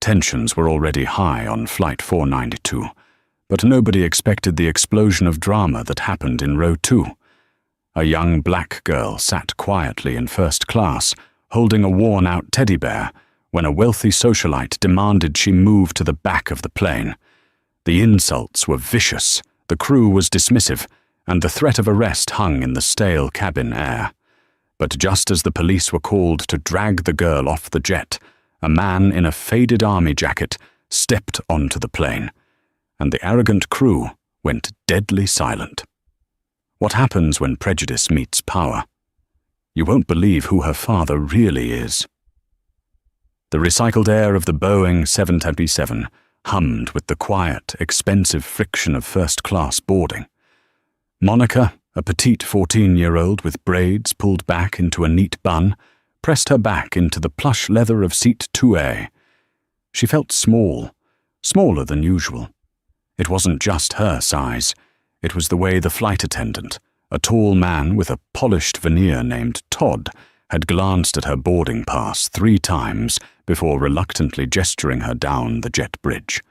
Tensions were already high on Flight 492, but nobody expected the explosion of drama that happened in row 2. A young black girl sat quietly in first class, holding a worn-out teddy bear, when a wealthy socialite demanded she move to the back of the plane. The insults were vicious, the crew was dismissive, and the threat of arrest hung in the stale cabin air. But just as the police were called to drag the girl off the jet, a man in a faded army jacket stepped onto the plane, and the arrogant crew went deadly silent. What happens when prejudice meets power? You won't believe who her father really is. The recycled air of the Boeing 737 hummed with the quiet, expensive friction of first-class boarding. Monica, a petite 14-year-old with braids pulled back into a neat bun, pressed her back into the plush leather of seat 2A. She felt small, smaller than usual. It wasn't just her size. It was the way the flight attendant, a tall man with a polished veneer named Todd, had glanced at her boarding pass 3 times before reluctantly gesturing her down the jet bridge.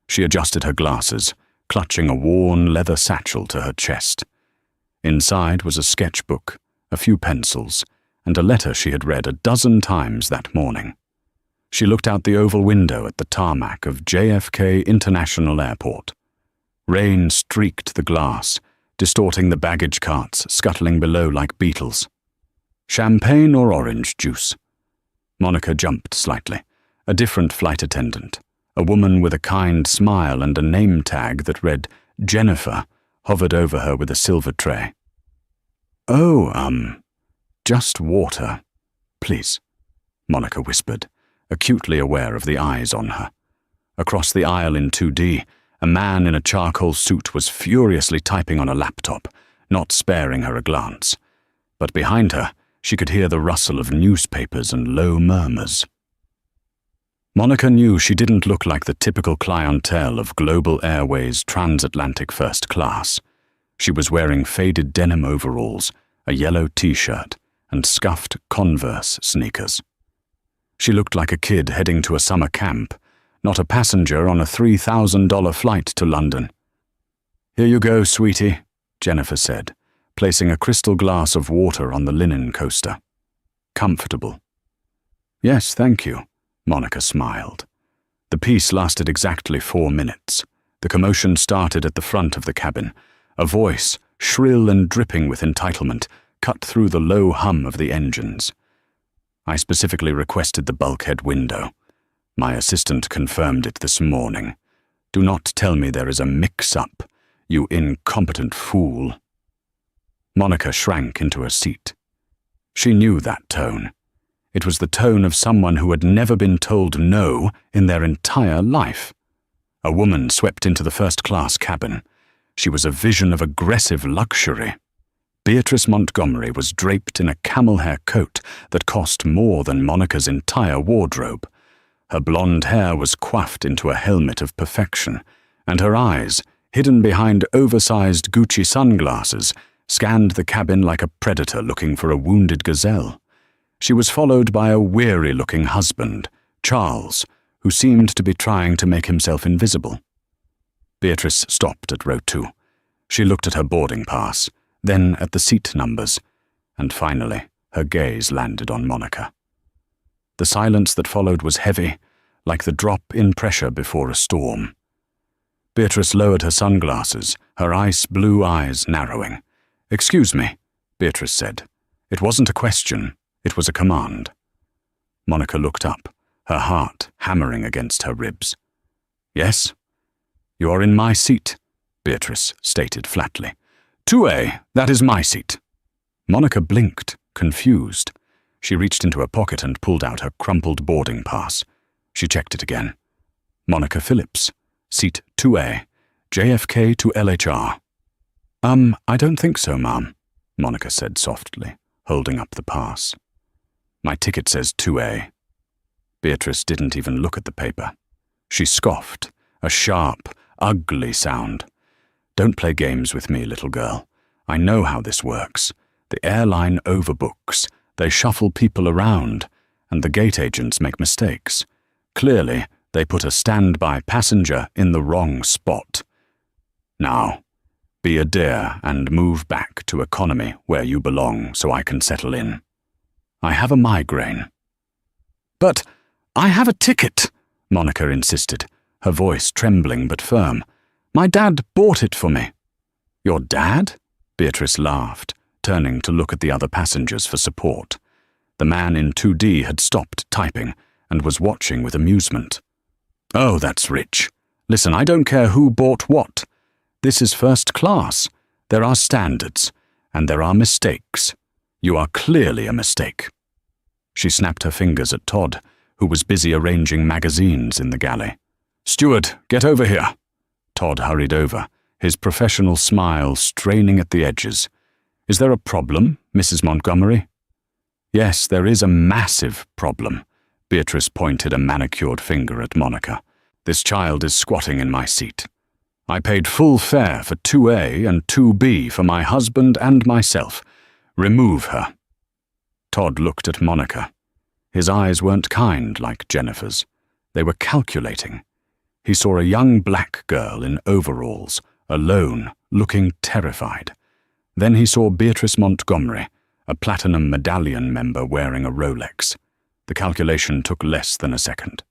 She adjusted her glasses, clutching a worn leather satchel to her chest. Inside was a sketchbook, a few pencils, and a letter she had read a dozen times that morning. She looked out the oval window at the tarmac of JFK International Airport. Rain streaked the glass, distorting the baggage carts scuttling below like beetles. Champagne or orange juice? Monica jumped slightly. A different flight attendant, a woman with a kind smile and a name tag that read Jennifer, hovered over her with a silver tray. "Oh, just water, please," Monica whispered, acutely aware of the eyes on her. Across the aisle in 2D, a man in a charcoal suit was furiously typing on a laptop, not sparing her a glance. But behind her, she could hear the rustle of newspapers and low murmurs. Monica knew she didn't look like the typical clientele of Global Airways transatlantic first class. She was wearing faded denim overalls, a yellow t-shirt, and scuffed Converse sneakers. She looked like a kid heading to a summer camp, not a passenger on a $3,000 flight to London. "Here you go, sweetie," Jennifer said, placing a crystal glass of water on the linen coaster. "Comfortable." "Yes, thank you," Monica smiled. The piece lasted exactly 4 minutes. The commotion started at the front of the cabin. A voice, shrill and dripping with entitlement, cut through the low hum of the engines. "I specifically requested the bulkhead window. My assistant confirmed it this morning. Do not tell me there is a mix-up, you incompetent fool." Monica shrank into her seat. She knew that tone. It was the tone of someone who had never been told no in their entire life. A woman swept into the first-class cabin. She was a vision of aggressive luxury. Beatrice Montgomery was draped in a camel-hair coat that cost more than Monica's entire wardrobe. Her blonde hair was coiffed into a helmet of perfection, and her eyes, hidden behind oversized Gucci sunglasses, scanned the cabin like a predator looking for a wounded gazelle. She was followed by a weary-looking husband, Charles, who seemed to be trying to make himself invisible. Beatrice stopped at row 2. She looked at her boarding pass, then at the seat numbers, and finally her gaze landed on Monica. The silence that followed was heavy, like the drop in pressure before a storm. Beatrice lowered her sunglasses, her ice-blue eyes narrowing. "Excuse me," Beatrice said. It wasn't a question, it was a command. Monica looked up, her heart hammering against her ribs. "Yes?" "You are in my seat," Beatrice stated flatly. "2A, that is my seat." Monica blinked, confused. She reached into her pocket and pulled out her crumpled boarding pass. She checked it again. Monica Phillips, seat 2A, JFK to LHR. I don't think so, ma'am," Monica said softly, holding up the pass. "My ticket says 2A." Beatrice didn't even look at the paper. She scoffed, a sharp, ugly sound. "Don't play games with me, little girl. I know how this works. The airline overbooks. They shuffle people around, and the gate agents make mistakes. Clearly, they put a standby passenger in the wrong spot. Now, be a dear and move back to economy where you belong so I can settle in. I have a migraine." "But I have a ticket," Monica insisted, her voice trembling but firm. "My dad bought it for me." "Your dad?" Beatrice laughed, turning to look at the other passengers for support. The man in 2D had stopped typing and was watching with amusement. "Oh, that's rich. Listen, I don't care who bought what. This is first class. There are standards, and there are mistakes. You are clearly a mistake." She snapped her fingers at Todd, who was busy arranging magazines in the galley. "Steward, get over here." Todd hurried over, his professional smile straining at the edges. "Is there a problem, Mrs. Montgomery?" "Yes, there is a massive problem." Beatrice pointed a manicured finger at Monica. "This child is squatting in my seat. I paid full fare for 2A and 2B for my husband and myself. Remove her." Todd looked at Monica. His eyes weren't kind like Jennifer's. They were calculating. He saw a young black girl in overalls, alone, looking terrified. Then he saw Beatrice Montgomery, a Platinum Medallion member wearing a Rolex. The calculation took less than a second.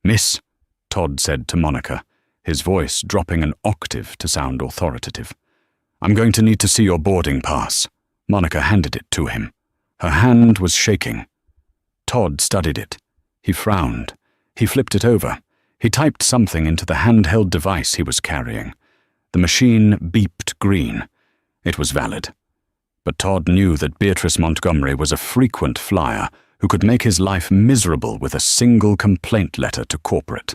"Miss," Todd said to Monica, his voice dropping an octave to sound authoritative. "I'm going to need to see your boarding pass." Monica handed it to him. Her hand was shaking. Todd studied it. He frowned. He flipped it over. He typed something into the handheld device he was carrying. The machine beeped green. It was valid. But Todd knew that Beatrice Montgomery was a frequent flyer who could make his life miserable with a single complaint letter to corporate.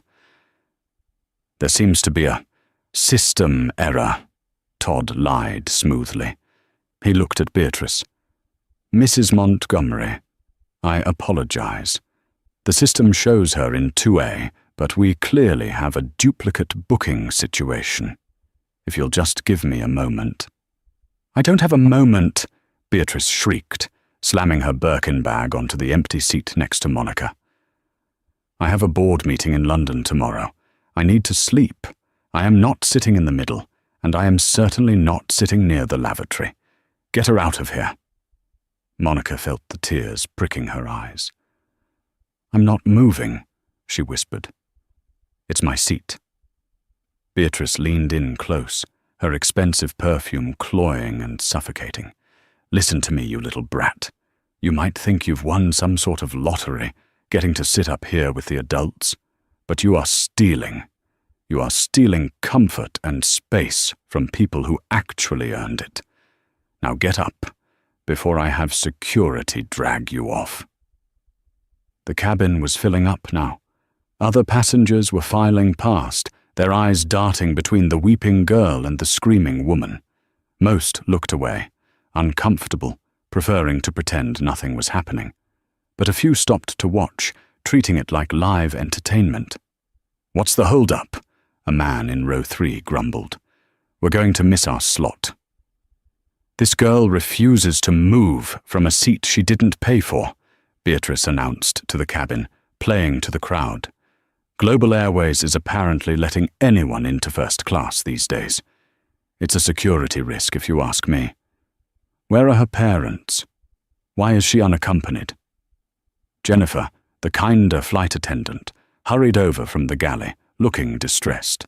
"There seems to be a system error," Todd lied smoothly. He looked at Beatrice. "Mrs. Montgomery, I apologize. The system shows her in 2A, but we clearly have a duplicate booking situation. If you'll just give me a moment." "I don't have a moment," Beatrice shrieked, slamming her Birkin bag onto the empty seat next to Monica. "I have a board meeting in London tomorrow. I need to sleep. I am not sitting in the middle, and I am certainly not sitting near the lavatory. Get her out of here." Monica felt the tears pricking her eyes. "I'm not moving," she whispered. "It's my seat." Beatrice leaned in close, her expensive perfume cloying and suffocating. "Listen to me, you little brat. You might think you've won some sort of lottery, getting to sit up here with the adults, but you are stealing. You are stealing comfort and space from people who actually earned it. Now get up, before I have security drag you off." The cabin was filling up now. Other passengers were filing past, their eyes darting between the weeping girl and the screaming woman. Most looked away, uncomfortable, preferring to pretend nothing was happening. But a few stopped to watch, treating it like live entertainment. "What's the hold-up?" a man in row 3 grumbled. "We're going to miss our slot." "This girl refuses to move from a seat she didn't pay for," Beatrice announced to the cabin, playing to the crowd. "Global Airways is apparently letting anyone into first class these days. It's a security risk, if you ask me. Where are her parents? Why is she unaccompanied?" Jennifer, the kinder flight attendant, hurried over from the galley, looking distressed.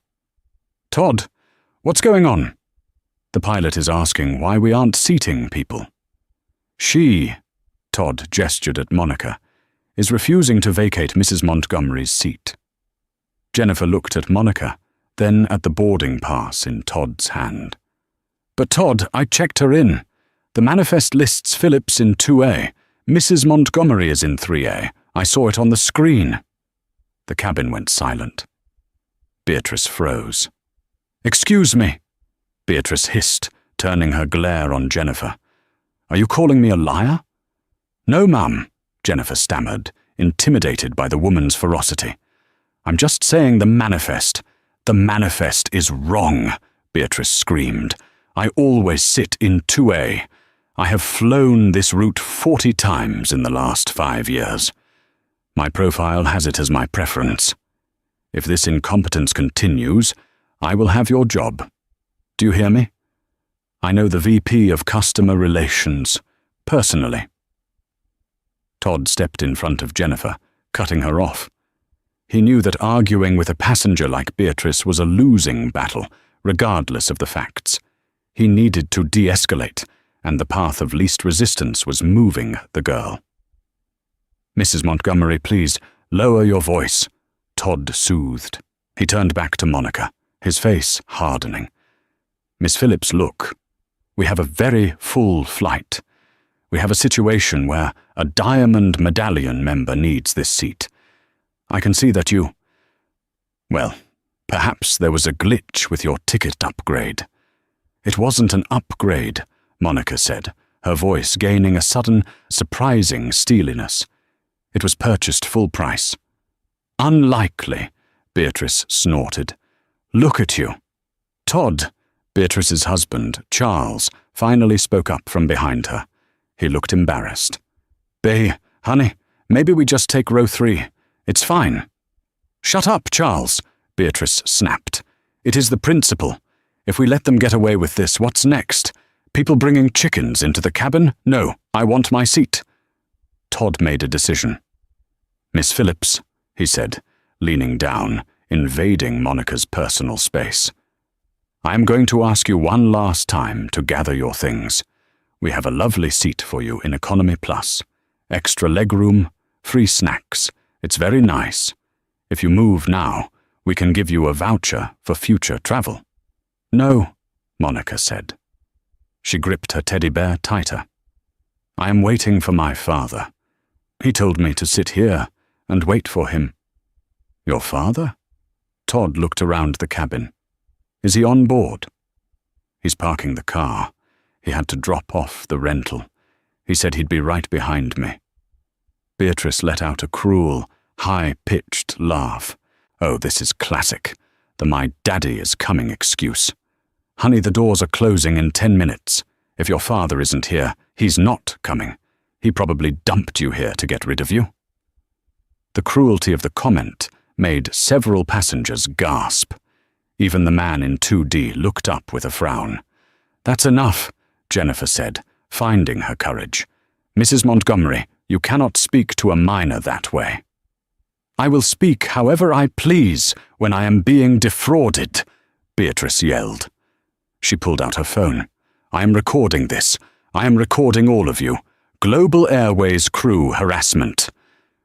"Todd, what's going on?" "The pilot is asking why we aren't seating people." "She," Todd gestured at Monica, "is refusing to vacate Mrs. Montgomery's seat." Jennifer looked at Monica, then at the boarding pass in Todd's hand. "But Todd, I checked her in. The manifest lists Phillips in 2A. Mrs. Montgomery is in 3A. I saw it on the screen." The cabin went silent. Beatrice froze. "Excuse me," Beatrice hissed, turning her glare on Jennifer. "Are you calling me a liar?" "No, ma'am," Jennifer stammered, intimidated by the woman's ferocity. "I'm just saying the manifest. The manifest is wrong," Beatrice screamed. "I always sit in 2A. I have flown this route 40 times in the last 5 years." My profile has it as my preference. If this incompetence continues, I will have your job. Do you hear me? I know the VP of Customer Relations, personally." Todd stepped in front of Jennifer, cutting her off. He knew that arguing with a passenger like Beatrice was a losing battle, regardless of the facts. He needed to de-escalate, and the path of least resistance was moving the girl. "Mrs. Montgomery, please, lower your voice," Todd soothed. He turned back to Monica, his face hardening. "Miss Phillips, look. We have a very full flight. We have a situation where a Diamond Medallion member needs this seat. I can see that you... Well, perhaps there was a glitch with your ticket upgrade." "It wasn't an upgrade," Monica said, her voice gaining a sudden, surprising steeliness. "It was purchased full price." "Unlikely," Beatrice snorted. "Look at you." Todd, Beatrice's husband, Charles, finally spoke up from behind her. He looked embarrassed. Honey, maybe we just take row 3. It's fine." "Shut up, Charles," Beatrice snapped. "It is the principle. If we let them get away with this, what's next? People bringing chickens into the cabin? No, I want my seat." Todd made a decision. "Miss Phillips," he said, leaning down, invading Monica's personal space. "I am going to ask you one last time to gather your things. We have a lovely seat for you in Economy Plus. Extra legroom, free snacks. It's very nice. If you move now, we can give you a voucher for future travel." "No," Monica said. She gripped her teddy bear tighter. "I am waiting for my father. He told me to sit here and wait for him." "Your father?" Todd looked around the cabin. "Is he on board?" "He's parking the car. He had to drop off the rental. He said he'd be right behind me." Beatrice let out a cruel, high-pitched laugh. "Oh, this is classic. The 'my daddy is coming' excuse. Honey, the doors are closing in 10 minutes. If your father isn't here, he's not coming. He probably dumped you here to get rid of you." The cruelty of the comment made several passengers gasp. Even the man in 2D looked up with a frown. "That's enough," Jennifer said, finding her courage. "Mrs. Montgomery, you cannot speak to a minor that way." "I will speak however I please when I am being defrauded," Beatrice yelled. She pulled out her phone. "I am recording this. I am recording all of you. Global Airways crew harassment."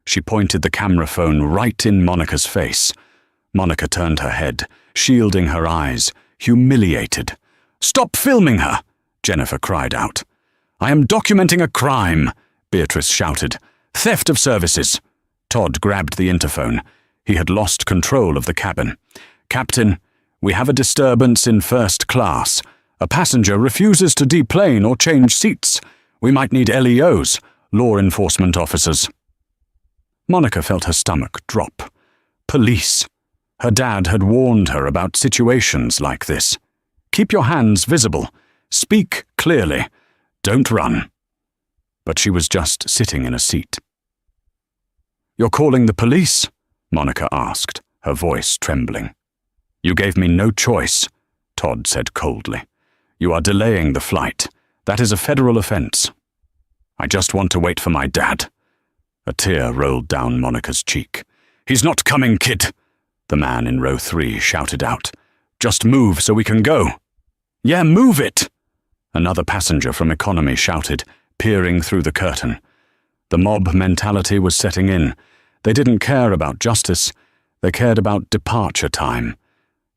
She pointed the camera phone right in Monica's face. Monica turned her head, shielding her eyes, humiliated. "Stop filming her!" Jennifer cried out. "I am documenting a crime," Beatrice shouted. "Theft of services." Todd grabbed the interphone. He had lost control of the cabin. "Captain, we have a disturbance in first class. A passenger refuses to deplane or change seats. We might need LEOs, law enforcement officers." Monica felt her stomach drop. Police. Her dad had warned her about situations like this. "Keep your hands visible. Speak clearly. Don't run." But she was just sitting in a seat. "You're calling the police?" Monica asked, her voice trembling. "You gave me no choice," Todd said coldly. "You are delaying the flight. That is a federal offense. I just want to wait for my dad." A tear rolled down Monica's cheek. "He's not coming, kid," the man in row 3 shouted out. "Just move so we can go." "Yeah, move it," another passenger from economy shouted, peering through the curtain. The mob mentality was setting in. They didn't care about justice. They cared about departure time.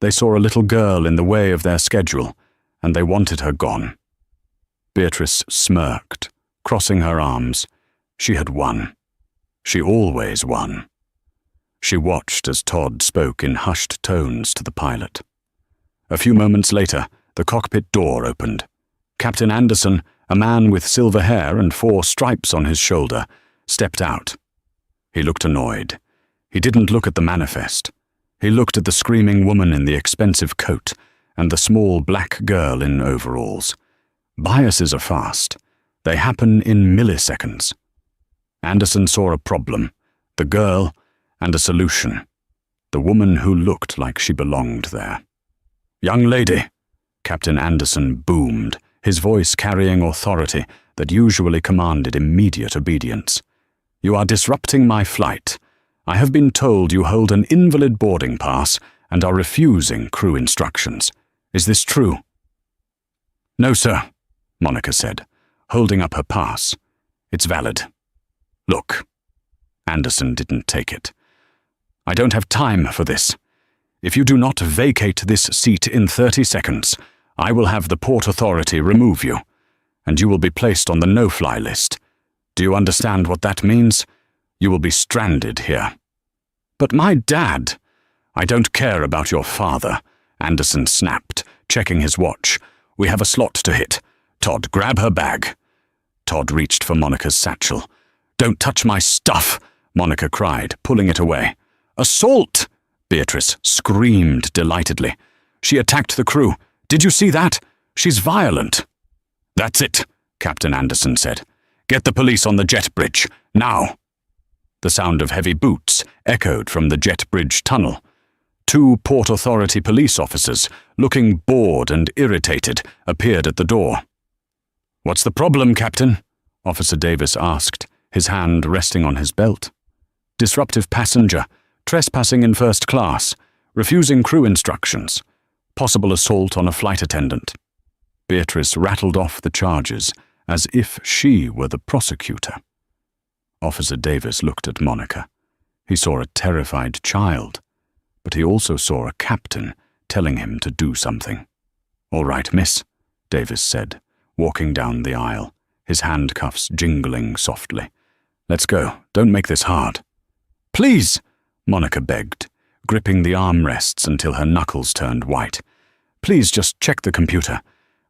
They saw a little girl in the way of their schedule, and they wanted her gone. Beatrice smirked, crossing her arms. She had won. She always won. She watched as Todd spoke in hushed tones to the pilot. A few moments later, the cockpit door opened. Captain Anderson, a man with silver hair and 4 stripes on his shoulder, stepped out. He looked annoyed. He didn't look at the manifest. He looked at the screaming woman in the expensive coat and the small black girl in overalls. Biases are fast. They happen in milliseconds. Anderson saw a problem. The girl and a solution. The woman who looked like she belonged there. "Young lady," Captain Anderson boomed, his voice carrying authority that usually commanded immediate obedience. "You are disrupting my flight. I have been told you hold an invalid boarding pass and are refusing crew instructions. Is this true?" "No, sir," Monica said, holding up her pass. "It's valid. Look." Anderson didn't take it. "I don't have time for this. If you do not vacate this seat in 30 seconds, I will have the Port Authority remove you, and you will be placed on the no-fly list. Do you understand what that means? You will be stranded here." "But my dad—" "I don't care about your father," Anderson snapped, checking his watch. "We have a slot to hit. Todd, grab her bag." Todd reached for Monica's satchel. "Don't touch my stuff," Monica cried, pulling it away. "Assault!" Beatrice screamed delightedly. "She attacked the crew. Did you see that? She's violent." "That's it," Captain Anderson said. "Get the police on the jet bridge, now." The sound of heavy boots echoed from the jet bridge tunnel. 2 Port Authority police officers, looking bored and irritated, appeared at the door. "What's the problem, Captain?" Officer Davis asked, his hand resting on his belt. "Disruptive passenger, trespassing in first class, refusing crew instructions, possible assault on a flight attendant." Beatrice rattled off the charges as if she were the prosecutor. Officer Davis looked at Monica. He saw a terrified child, but he also saw a captain telling him to do something. "All right, miss," Davis said, walking down the aisle, his handcuffs jingling softly. "Let's go. Don't make this hard." "Please," Monica begged, gripping the armrests until her knuckles turned white. "Please just check the computer.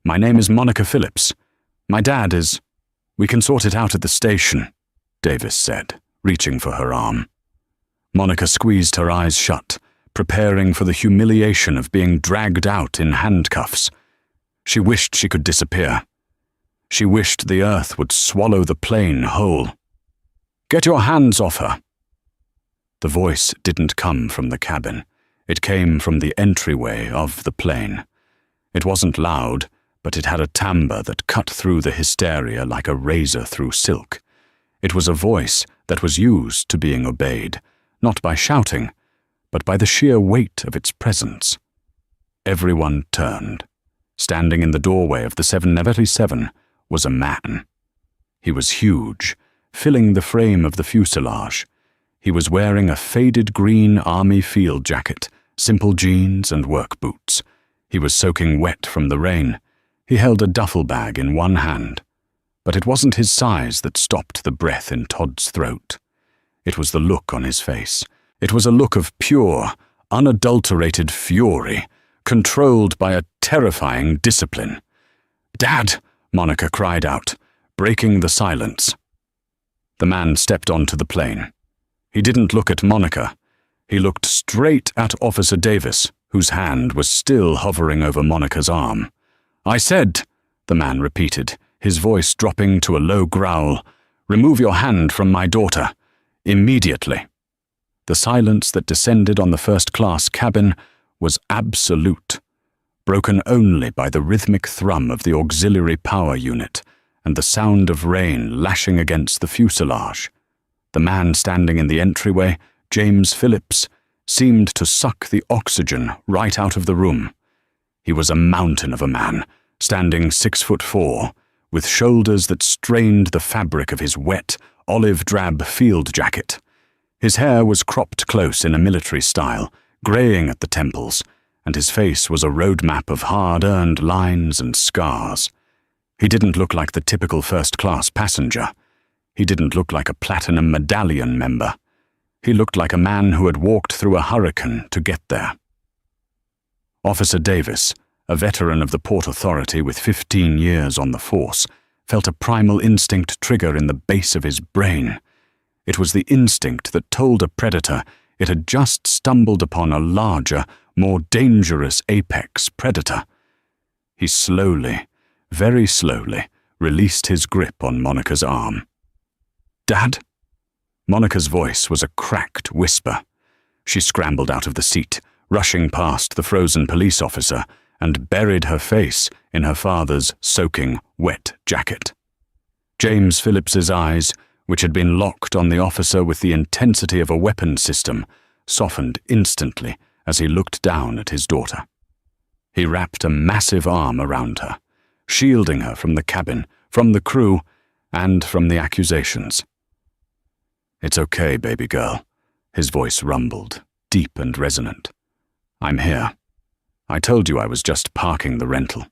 My name is Monica Phillips. My dad is—" "We can sort it out at the station," Davis said, reaching for her arm. Monica squeezed her eyes shut, preparing for the humiliation of being dragged out in handcuffs. She wished she could disappear. She wished the earth would swallow the plane whole. "Get your hands off her." The voice didn't come from the cabin. It came from the entryway of the plane. It wasn't loud, but it had a timbre that cut through the hysteria like a razor through silk. It was a voice that was used to being obeyed, not by shouting, but by the sheer weight of its presence. Everyone turned. Standing in the doorway of the 747 was a man. He was huge, filling the frame of the fuselage. He was wearing a faded green army field jacket, simple jeans and work boots. He was soaking wet from the rain. He held a duffel bag in one hand. But it wasn't his size that stopped the breath in Todd's throat. It was the look on his face. It was a look of pure, unadulterated fury, controlled by a terrifying discipline. "Dad!" Monica cried out, breaking the silence. The man stepped onto the plane. He didn't look at Monica. He looked straight at Officer Davis, whose hand was still hovering over Monica's arm. "I said," the man repeated, his voice dropping to a low growl, "remove your hand from my daughter. Immediately." The silence that descended on the first-class cabin was absolute, broken only by the rhythmic thrum of the auxiliary power unit and the sound of rain lashing against the fuselage. The man standing in the entryway, James Phillips, seemed to suck the oxygen right out of the room. He was a mountain of a man, standing 6'4", with shoulders that strained the fabric of his wet, olive-drab field jacket. His hair was cropped close in a military style, graying at the temples, and his face was a roadmap of hard-earned lines and scars. He didn't look like the typical first-class passenger. He didn't look like a Platinum Medallion member. He looked like a man who had walked through a hurricane to get there. Officer Davis, a veteran of the Port Authority with 15 years on the force, felt a primal instinct trigger in the base of his brain. It was the instinct that told a predator it had just stumbled upon a larger, more dangerous apex predator. He slowly, very slowly, released his grip on Monica's arm. "Dad?" Monica's voice was a cracked whisper. She scrambled out of the seat, rushing past the frozen police officer, and buried her face in her father's soaking, wet jacket. James Phillips's eyes, which had been locked on the officer with the intensity of a weapon system, softened instantly as he looked down at his daughter. He wrapped a massive arm around her, shielding her from the cabin, from the crew, and from the accusations. "It's okay, baby girl," his voice rumbled, deep and resonant. "I'm here. I told you I was just parking the rental."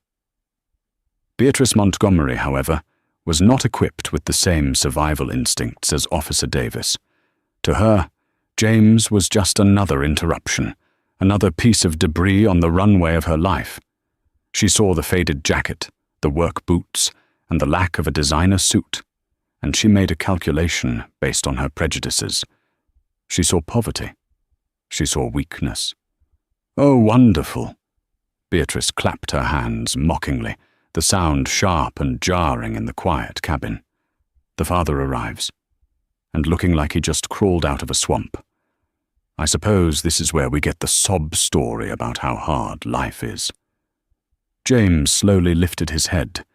Beatrice Montgomery, however, was not equipped with the same survival instincts as Officer Davis. To her, James was just another interruption, another piece of debris on the runway of her life. She saw the faded jacket, the work boots, and the lack of a designer suit, and she made a calculation based on her prejudices. She saw poverty. She saw weakness. "Oh, wonderful!" Beatrice clapped her hands mockingly, the sound sharp and jarring in the quiet cabin. The father arrives, and looking like he just crawled out of a swamp. I suppose this is where we get the sob story about how hard life is. James slowly lifted his head.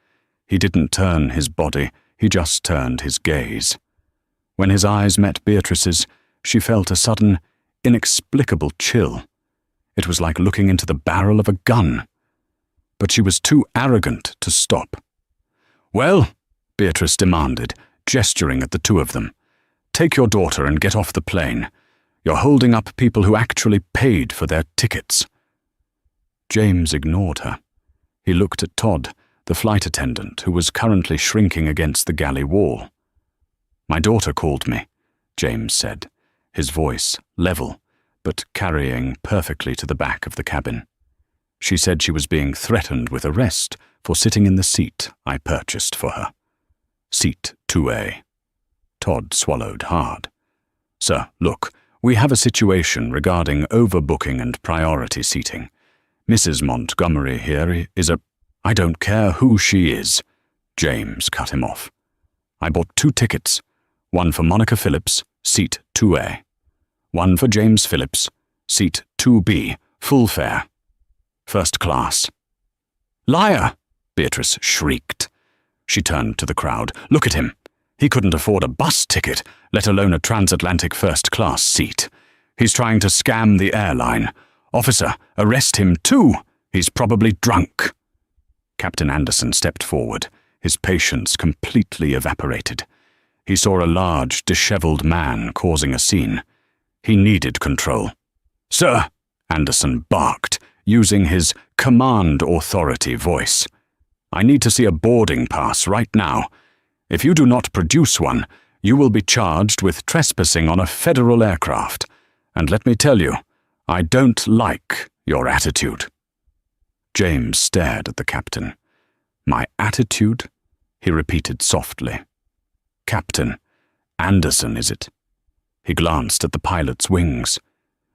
He didn't turn his body, he just turned his gaze. When his eyes met Beatrice's, she felt a sudden, inexplicable chill. It was like looking into the barrel of a gun. But she was too arrogant to stop. "Well," Beatrice demanded, gesturing at the two of them, "take your daughter and get off the plane. You're holding up people who actually paid for their tickets." James ignored her. He looked at Todd, the flight attendant who was currently shrinking against the galley wall. "My daughter called me," James said, his voice level, but carrying perfectly to the back of the cabin. "She said she was being threatened with arrest for sitting in the seat I purchased for her. Seat 2A. Todd swallowed hard. "Sir, look, we have a situation regarding overbooking and priority seating. Mrs. Montgomery here is a—" "I don't care who she is," James cut him off. "I bought 2 tickets, one for Monica Phillips, seat 2A. One for James Phillips, seat 2B, full fare. First class." "Liar!" Beatrice shrieked. She turned to the crowd. "Look at him. He couldn't afford a bus ticket, let alone a transatlantic first-class seat. He's trying to scam the airline. Officer, arrest him too. He's probably drunk." Captain Anderson stepped forward, his patience completely evaporated. He saw a large, disheveled man causing a scene. He needed control. "Sir," Anderson barked, using his command authority voice, "I need to see a boarding pass right now. If you do not produce one, you will be charged with trespassing on a federal aircraft. And let me tell you, I don't like your attitude." James stared at the captain. "My attitude?" he repeated softly. "Captain Anderson, is it?" He glanced at the pilot's wings.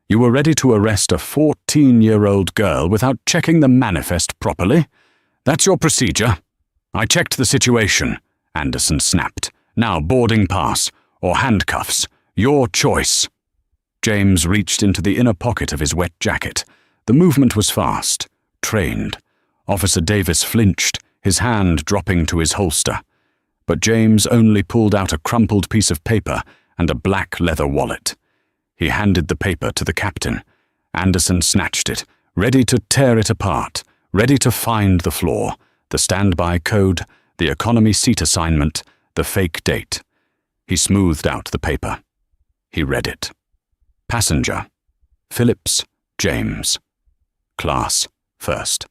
"You were ready to arrest a 14-year-old girl without checking the manifest properly? That's your procedure?" "I checked the situation," Anderson snapped. "Now boarding pass, or handcuffs. Your choice." James reached into the inner pocket of his wet jacket. The movement was fast, trained. Officer Davis flinched, his hand dropping to his holster. But James only pulled out a crumpled piece of paper and a black leather wallet. He handed the paper to the captain. Anderson snatched it, ready to tear it apart, ready to find the flaw, the standby code, the economy seat assignment, the fake date. He smoothed out the paper. He read it. Passenger, Phillips, James. Class, first.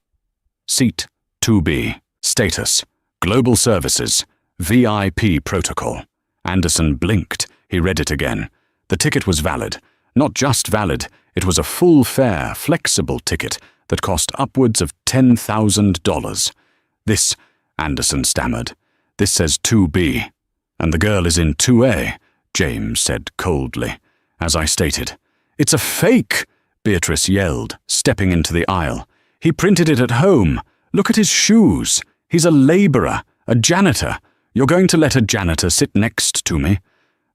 Seat, 2B. Status, Global Services, VIP Protocol. Anderson blinked. He read it again. The ticket was valid. Not just valid, it was a full fare, flexible ticket that cost upwards of $10,000. "This," Anderson stammered, "this says 2B, and the girl is in 2A, James said coldly. "As I stated." "It's a fake!" Beatrice yelled, stepping into the aisle. "He printed it at home. Look at his shoes. He's a laborer, a janitor. You're going to let a janitor sit next to me?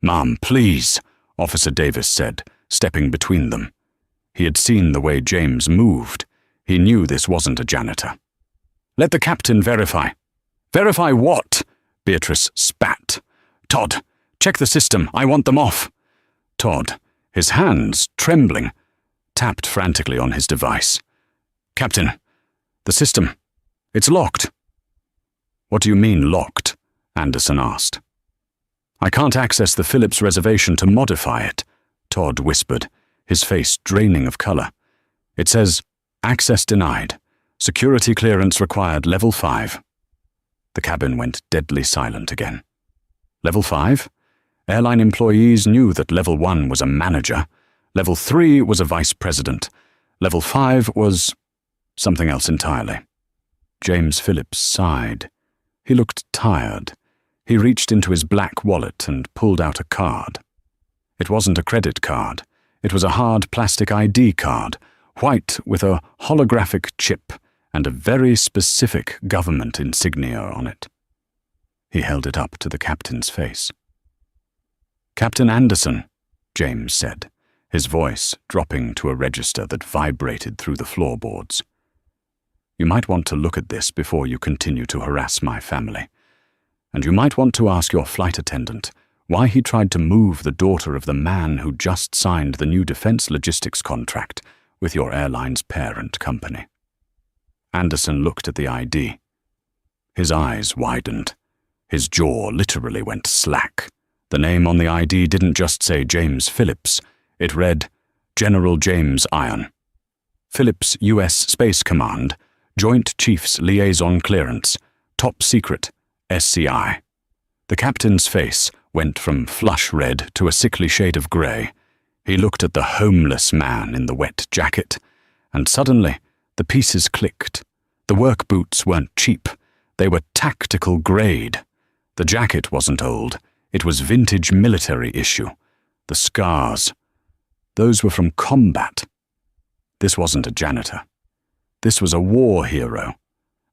"Ma'am, please," Officer Davis said, stepping between them. He had seen the way James moved. He knew this wasn't a janitor. "Let the captain verify." "Verify what?" Beatrice spat. "Todd, check the system. I want them off." Todd, his hands trembling, tapped frantically on his device. "Captain, the system. It's locked." "What do you mean, locked?" Anderson asked. "I can't access the Phillips reservation to modify it," Todd whispered, his face draining of color. "It says, access denied. Security clearance required level 5. The cabin went deadly silent again. Level 5? Airline employees knew that level 1 was a manager. Level 3 was a vice president. Level 5 was something else entirely. James Phillips sighed. He looked tired. He reached into his black wallet and pulled out a card. It wasn't a credit card. It was a hard plastic ID card, white with a holographic chip and a very specific government insignia on it. He held it up to the captain's face. "Captain Anderson," James said, his voice dropping to a register that vibrated through the floorboards. "You might want to look at this before you continue to harass my family. And you might want to ask your flight attendant why he tried to move the daughter of the man who just signed the new defense logistics contract with your airline's parent company." Anderson looked at the ID. His eyes widened. His jaw literally went slack. The name on the ID didn't just say James Phillips. It read, General James Iron. Phillips U.S. Space Command, Joint Chiefs Liaison Clearance, Top Secret, SCI. The captain's face went from flush red to a sickly shade of grey. He looked at the homeless man in the wet jacket, and suddenly the pieces clicked. The work boots weren't cheap. They were tactical grade. The jacket wasn't old. It was vintage military issue. The scars. Those were from combat. This wasn't a janitor. This was a war hero.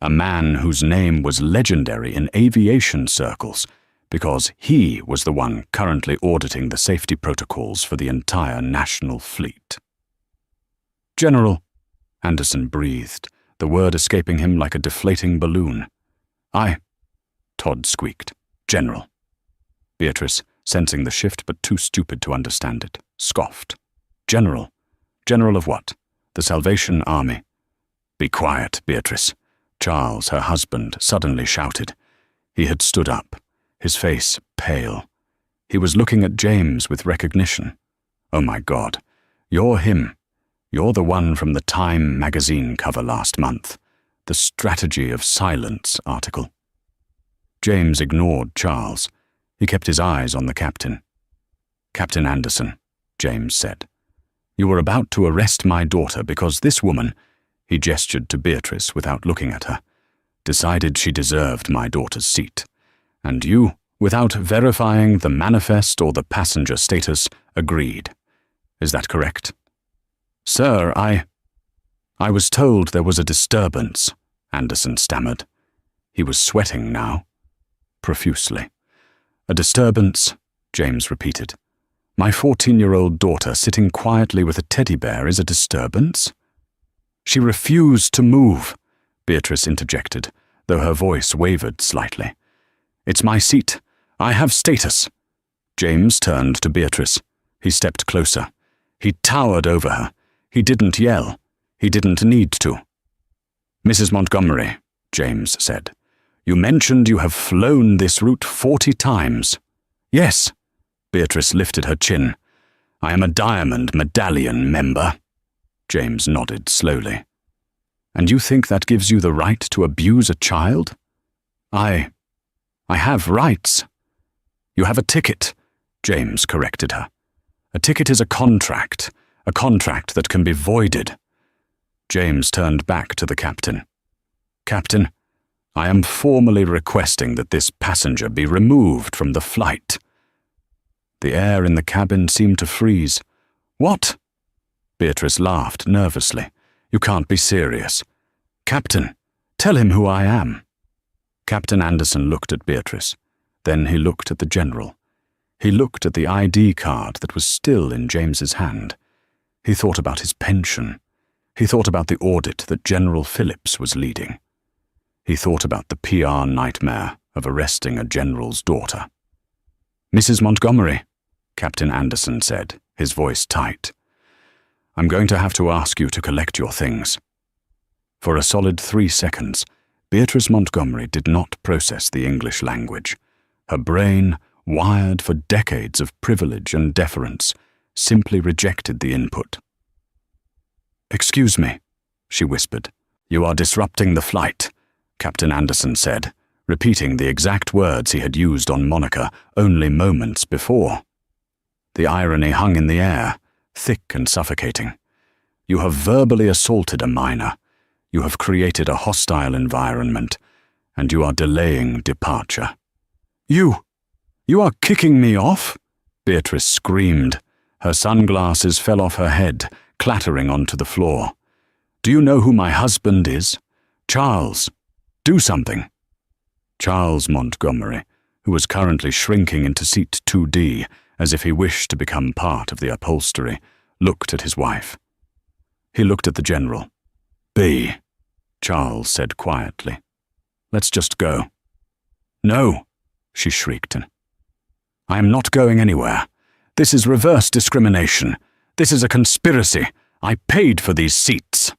A man whose name was legendary in aviation circles because he was the one currently auditing the safety protocols for the entire national fleet. "General," Anderson breathed, the word escaping him like a deflating balloon. Todd squeaked. "General." Beatrice, sensing the shift but too stupid to understand it, scoffed. "General? General of what? The Salvation Army?" "Be quiet, Beatrice," Charles, her husband, suddenly shouted. He had stood up, his face pale. He was looking at James with recognition. "Oh my God, you're him. You're the one from the Time magazine cover last month, the Strategy of Silence article." James ignored Charles. He kept his eyes on the captain. "Captain Anderson," James said, "you were about to arrest my daughter because this woman," he gestured to Beatrice without looking at her, "decided she deserved my daughter's seat. And you, without verifying the manifest or the passenger status, agreed. Is that correct?" "Sir, I was told there was a disturbance," Anderson stammered. He was sweating now, profusely. "A disturbance," James repeated. "My 14-year-old daughter sitting quietly with a teddy bear is a disturbance?" "She refused to move," Beatrice interjected, though her voice wavered slightly. "It's my seat. I have status." James turned to Beatrice. He stepped closer. He towered over her. He didn't yell. He didn't need to. "Mrs. Montgomery," James said, "you mentioned you have flown this route 40 times. "Yes." Beatrice lifted her chin. "I am a Diamond Medallion member." James nodded slowly. "And you think that gives you the right to abuse a child?" I have rights." "You have a ticket," James corrected her. "A ticket is a contract that can be voided." James turned back to the captain. "Captain, I am formally requesting that this passenger be removed from the flight." The air in the cabin seemed to freeze. "What?" Beatrice laughed nervously. "You can't be serious." "Captain, tell him who I am." Captain Anderson looked at Beatrice. Then he looked at the general. He looked at the ID card that was still in James's hand. He thought about his pension. He thought about the audit that General Phillips was leading. He thought about the PR nightmare of arresting a general's daughter. "Mrs. Montgomery," Captain Anderson said, his voice tight, "I'm going to have to ask you to collect your things." For a solid 3 seconds, Beatrice Montgomery did not process the English language. Her brain, wired for decades of privilege and deference, simply rejected the input. "Excuse me," she whispered. "You are disrupting the flight," Captain Anderson said, repeating the exact words he had used on Monica only moments before. The irony hung in the air, thick and suffocating. "You have verbally assaulted a minor. You have created a hostile environment, and you are delaying departure." You are kicking me off?" Beatrice screamed. Her sunglasses fell off her head, clattering onto the floor. "Do you know who my husband is? Charles. Do something." Charles Montgomery, who was currently shrinking into seat 2D as if he wished to become part of the upholstery, looked at his wife. He looked at the general. "B," Charles said quietly. "Let's just go." "No," she shrieked. "I am not going anywhere. This is reverse discrimination. This is a conspiracy. I paid for these seats.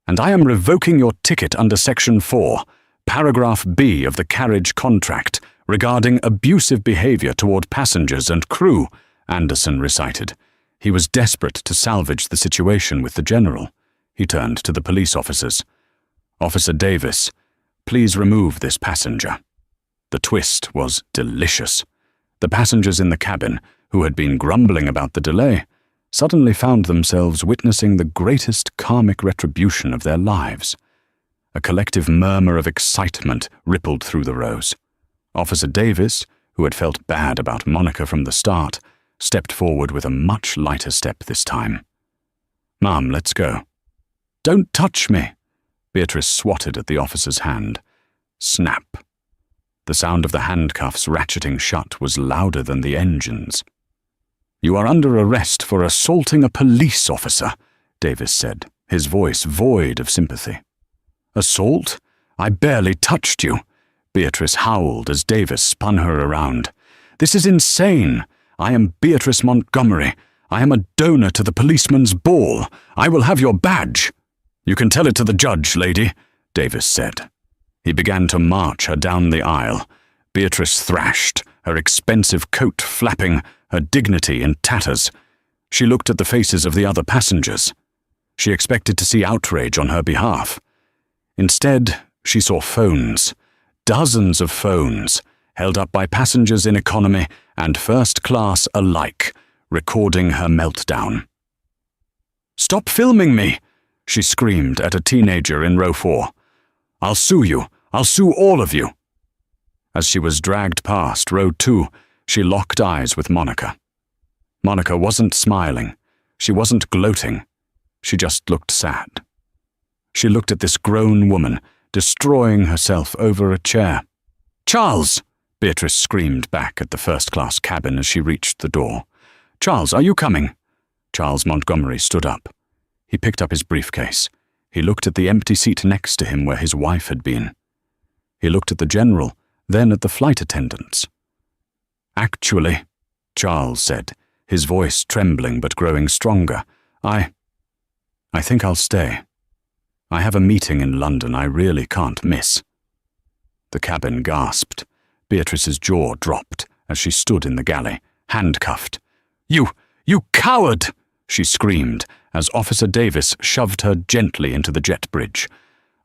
And I am revoking your ticket under Section 4, Paragraph B of the carriage contract regarding abusive behavior toward passengers and crew," Anderson recited. He was desperate to salvage the situation with the general. He turned to the police officers. "Officer Davis, please remove this passenger." The twist was delicious. The passengers in the cabin, who had been grumbling about the delay, suddenly found themselves witnessing the greatest karmic retribution of their lives. A collective murmur of excitement rippled through the rows. Officer Davis, who had felt bad about Monica from the start, stepped forward with a much lighter step this time. "Ma'am, let's go." "Don't touch me!" Beatrice swatted at the officer's hand. Snap. The sound of the handcuffs ratcheting shut was louder than the engines. "You are under arrest for assaulting a police officer," Davis said, his voice void of sympathy. "Assault? I barely touched you," Beatrice howled as Davis spun her around. "This is insane. I am Beatrice Montgomery. I am a donor to the policeman's ball. I will have your badge." "You can tell it to the judge, lady," Davis said. He began to march her down the aisle. Beatrice thrashed, her expensive coat flapping, her dignity in tatters. She looked at the faces of the other passengers. She expected to see outrage on her behalf. Instead, she saw phones, dozens of phones, held up by passengers in economy and first class alike, recording her meltdown. "Stop filming me!" she screamed at a teenager in row 4. "I'll sue you. I'll sue all of you." As she was dragged past row 2, she locked eyes with Monica. Monica wasn't smiling. She wasn't gloating. She just looked sad. She looked at this grown woman, destroying herself over a chair. "Charles!" Beatrice screamed back at the first-class cabin as she reached the door. "Charles, are you coming?" Charles Montgomery stood up. He picked up his briefcase. He looked at the empty seat next to him where his wife had been. He looked at the general, then at the flight attendants. "Actually," Charles said, his voice trembling but growing stronger, I think I'll stay. I have a meeting in London I really can't miss." The cabin gasped. Beatrice's jaw dropped as she stood in the galley, handcuffed. You coward!" she screamed as Officer Davis shoved her gently into the jet bridge.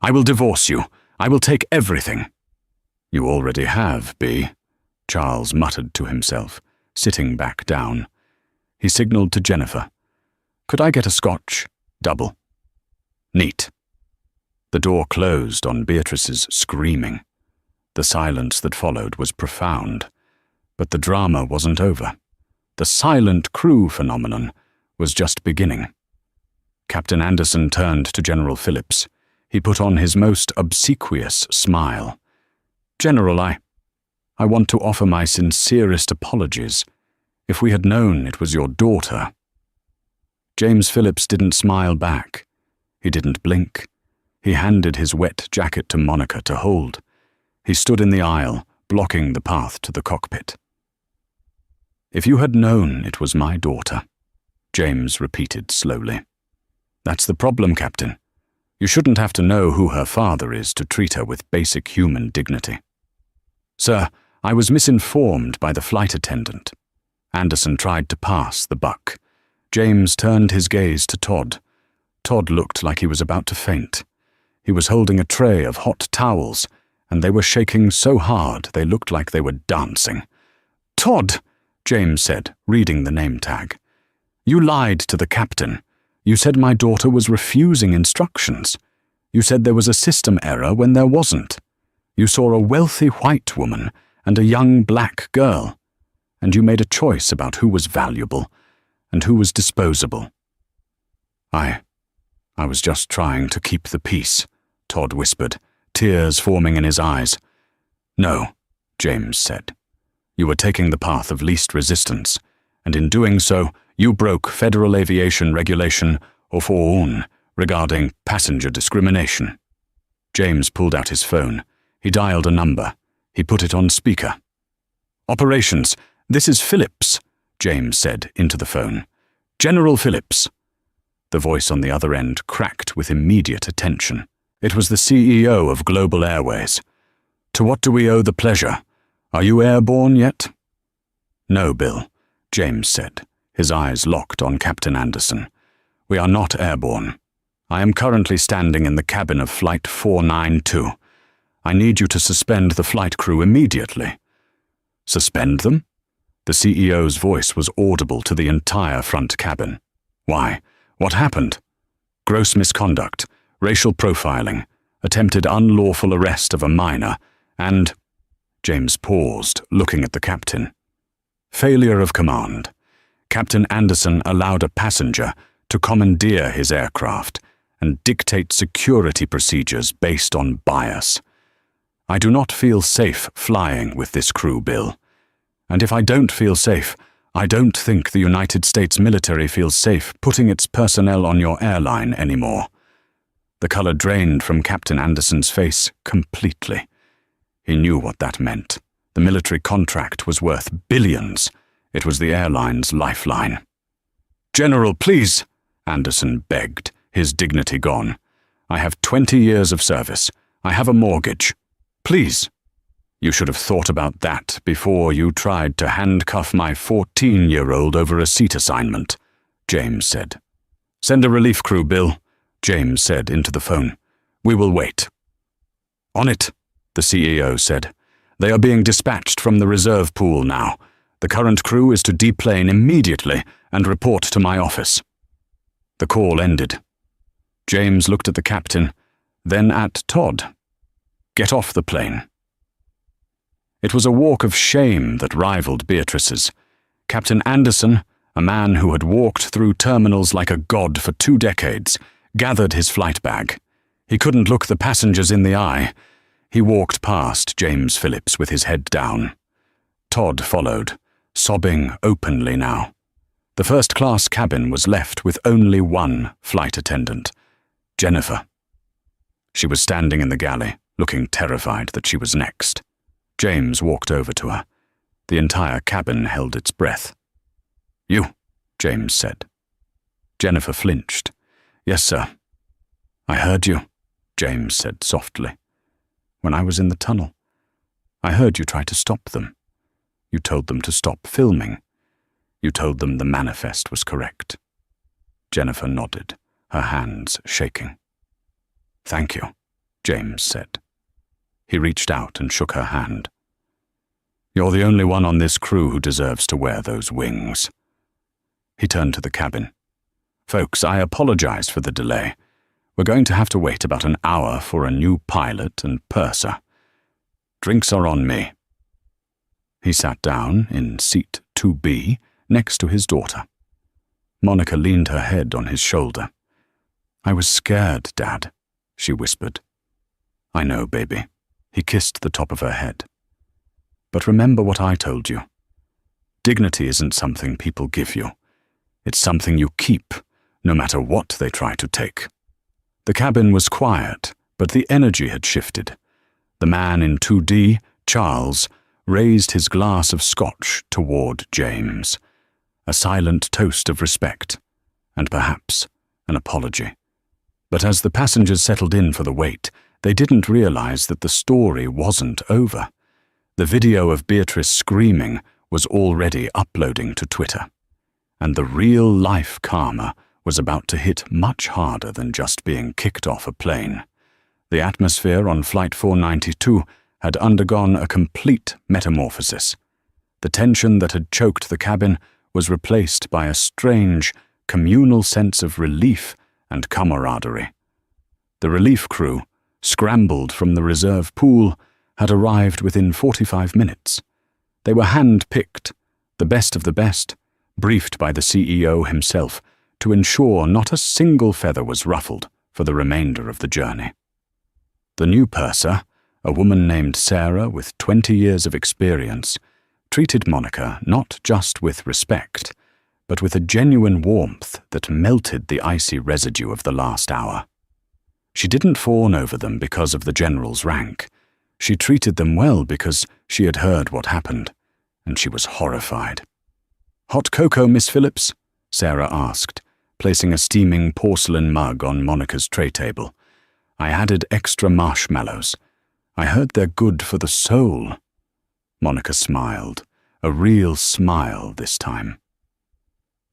"I will divorce you. I will take everything." "You already have, B," Charles muttered to himself, sitting back down. He signaled to Jennifer. "Could I get a scotch? Double." "Neat." The door closed on Beatrice's screaming. The silence that followed was profound. But the drama wasn't over. The silent crew phenomenon was just beginning. Captain Anderson turned to General Phillips. He put on his most obsequious smile. "General, I want to offer my sincerest apologies. If we had known it was your daughter—" James Phillips didn't smile back. He didn't blink. He handed his wet jacket to Monica to hold. He stood in the aisle, blocking the path to the cockpit. "If you had known it was my daughter," James repeated slowly. "That's the problem, Captain. You shouldn't have to know who her father is to treat her with basic human dignity." "Sir, I was misinformed by the flight attendant." Anderson tried to pass the buck. James turned his gaze to Todd. Todd looked like he was about to faint. He was holding a tray of hot towels, and they were shaking so hard they looked like they were dancing. "Todd," James said, reading the name tag. "You lied to the captain. You said my daughter was refusing instructions. You said there was a system error when there wasn't. You saw a wealthy white woman and a young black girl, and you made a choice about who was valuable and who was disposable." I was just trying to keep the peace," Todd whispered, tears forming in his eyes. "No," James said. "You were taking the path of least resistance, and in doing so, you broke Federal Aviation Regulation 04 regarding passenger discrimination." James pulled out his phone. He dialed a number. He put it on speaker. "Operations, this is Phillips," James said into the phone. "General Phillips." The voice on the other end cracked with immediate attention. It was the CEO of Global Airways. "To what do we owe the pleasure? Are you airborne yet?" "No, Bill," James said, his eyes locked on Captain Anderson. "We are not airborne. I am currently standing in the cabin of Flight 492. I need you to suspend the flight crew immediately." "Suspend them?" The CEO's voice was audible to the entire front cabin. "Why? What happened?" "Gross misconduct, racial profiling, attempted unlawful arrest of a minor, and—" James paused, looking at the captain. "Failure of command. Captain Anderson allowed a passenger to commandeer his aircraft and dictate security procedures based on bias. I do not feel safe flying with this crew, Bill. And if I don't feel safe, I don't think the United States military feels safe putting its personnel on your airline anymore." The color drained from Captain Anderson's face completely. He knew what that meant. The military contract was worth billions. It was the airline's lifeline. "General, please," Anderson begged, his dignity gone. "I have 20 years of service. I have a mortgage. Please." "You should have thought about that before you tried to handcuff my 14-year-old over a seat assignment," James said. "Send a relief crew, Bill," James said into the phone. "We will wait." "On it," the CEO said. "They are being dispatched from the reserve pool now. The current crew is to deplane immediately and report to my office." The call ended. James looked at the captain, then at Todd. "Get off the plane." It was a walk of shame that rivaled Beatrice's. Captain Anderson, a man who had walked through terminals like a god for 2 decades, gathered his flight bag. He couldn't look the passengers in the eye. He walked past James Phillips with his head down. Todd followed, sobbing openly now. The first-class cabin was left with only one flight attendant, Jennifer. She was standing in the galley, looking terrified that she was next. James walked over to her. The entire cabin held its breath. "You," James said. Jennifer flinched. "Yes, sir." "I heard you," James said softly. "When I was in the tunnel. I heard you try to stop them. You told them to stop filming. You told them the manifest was correct." Jennifer nodded, her hands shaking. "Thank you," James said. He reached out and shook her hand. "You're the only one on this crew who deserves to wear those wings." He turned to the cabin. "Folks, I apologize for the delay. We're going to have to wait about an hour for a new pilot and purser. Drinks are on me." He sat down in seat 2B next to his daughter. Monica leaned her head on his shoulder. "I was scared, Dad," she whispered. "I know, baby." He kissed the top of her head. But remember what I told you. Dignity isn't something people give you. It's something you keep, no matter what they try to take. The cabin was quiet, but the energy had shifted. The man in 2D, Charles, raised his glass of scotch toward James, a silent toast of respect, and perhaps an apology. But as the passengers settled in for the wait, they didn't realize that the story wasn't over. The video of Beatrice screaming was already uploading to Twitter, and the real-life karma was about to hit much harder than just being kicked off a plane. The atmosphere on Flight 492 had undergone a complete metamorphosis. The tension that had choked the cabin was replaced by a strange, communal sense of relief and camaraderie. The relief crew, scrambled from the reserve pool, had arrived within 45 minutes. They were hand-picked, the best of the best, briefed by the CEO himself to ensure not a single feather was ruffled for the remainder of the journey. The new purser, a woman named Sarah with 20 years of experience, treated Monica not just with respect, but with a genuine warmth that melted the icy residue of the last hour. She didn't fawn over them because of the general's rank. She treated them well because she had heard what happened, and she was horrified. "Hot cocoa, Miss Phillips?" Sarah asked, placing a steaming porcelain mug on Monica's tray table. "I added extra marshmallows. I heard they're good for the soul." Monica smiled, a real smile this time.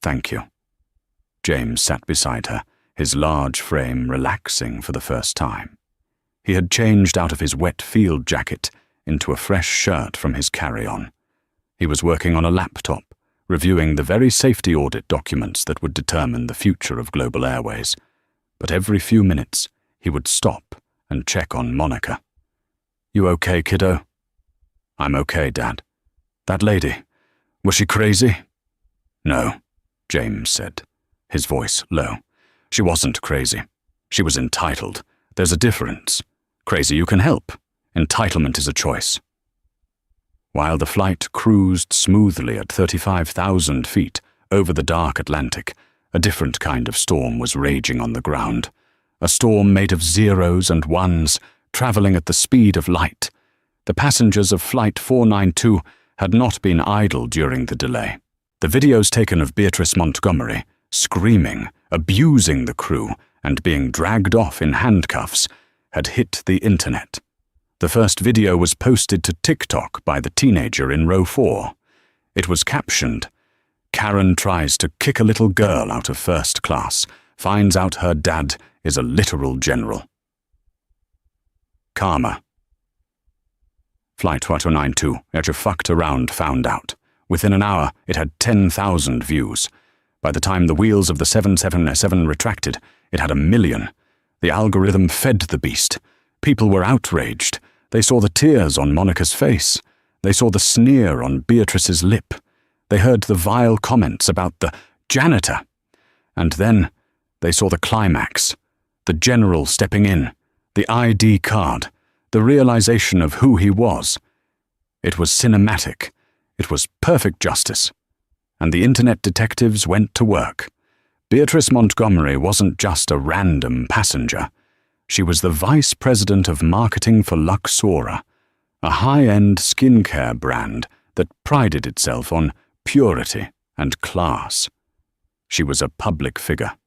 "Thank you." James sat beside her, his large frame relaxing for the first time. He had changed out of his wet field jacket into a fresh shirt from his carry-on. He was working on a laptop, reviewing the very safety audit documents that would determine the future of Global Airways. But every few minutes, he would stop and check on Monica. "You okay, kiddo?" "I'm okay, Dad." "That lady, was she crazy?" "No," James said, his voice low. "She wasn't crazy. She was entitled. There's a difference. Crazy you can help. Entitlement is a choice." While the flight cruised smoothly at 35,000 feet over the dark Atlantic, a different kind of storm was raging on the ground. A storm made of zeros and ones, traveling at the speed of light. The passengers of Flight 492 had not been idle during the delay. The videos taken of Beatrice Montgomery, screaming, abusing the crew, and being dragged off in handcuffs, had hit the internet. The first video was posted to TikTok by the teenager in row 4. It was captioned, "Karen tries to kick a little girl out of first class, finds out her dad is a literal general." Karma. Flight 492, as you fucked around, found out. Within an hour, it had 10,000 views. By the time the wheels of the 777 retracted, it had 1 million. The algorithm fed the beast. People were outraged. They saw the tears on Monica's face. They saw the sneer on Beatrice's lip. They heard the vile comments about the janitor. And then they saw the climax. The general stepping in. The ID card. The realization of who he was. It was cinematic. It was perfect justice. And the internet detectives went to work. Beatrice Montgomery wasn't just a random passenger. She was the vice president of marketing for Luxora, a high-end skincare brand that prided itself on purity and class. She was a public figure.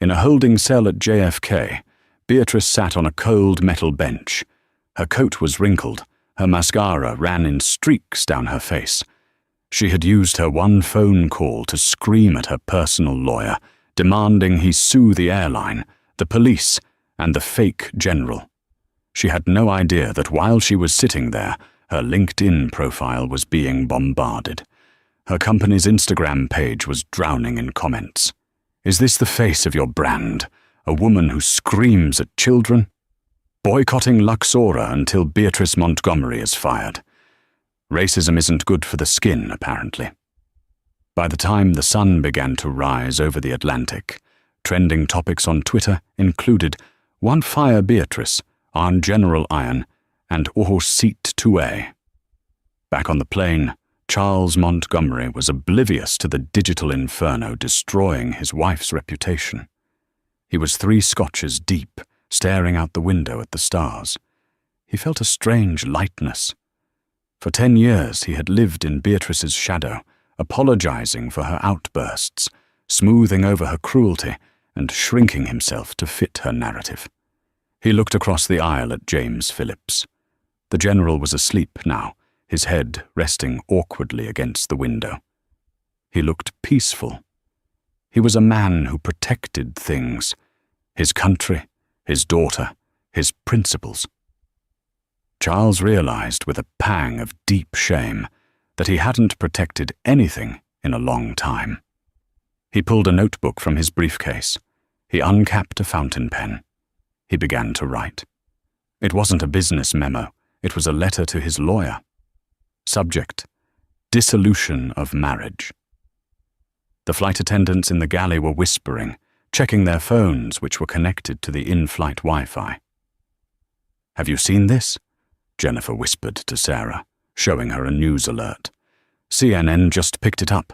In a holding cell at JFK, Beatrice sat on a cold metal bench. Her coat was wrinkled. Her mascara ran in streaks down her face. She had used her one phone call to scream at her personal lawyer, demanding he sue the airline, the police, and the fake general. She had no idea that while she was sitting there, her LinkedIn profile was being bombarded. Her company's Instagram page was drowning in comments. "Is this the face of your brand? A woman who screams at children? Boycotting Luxora until Beatrice Montgomery is fired. Racism isn't good for the skin, apparently." By the time the sun began to rise over the Atlantic, trending topics on Twitter included "One Fire Beatrice," "On General Iron," and "Oh Seat 2A." Back on the plane, Charles Montgomery was oblivious to the digital inferno destroying his wife's reputation. He was 3 scotches deep, staring out the window at the stars. He felt a strange lightness. For 10 years he had lived in Beatrice's shadow, apologizing for her outbursts, smoothing over her cruelty, and shrinking himself to fit her narrative. He looked across the aisle at James Phillips. The general was asleep now, his head resting awkwardly against the window. He looked peaceful. He was a man who protected things: his country, his daughter, his principles. Charles realized with a pang of deep shame that he hadn't protected anything in a long time. He pulled a notebook from his briefcase. He uncapped a fountain pen. He began to write. It wasn't a business memo. It was a letter to his lawyer. Subject: dissolution of marriage. The flight attendants in the galley were whispering, checking their phones, which were connected to the in-flight Wi-Fi. "Have you seen this?" Jennifer whispered to Sarah, showing her a news alert. "CNN just picked it up.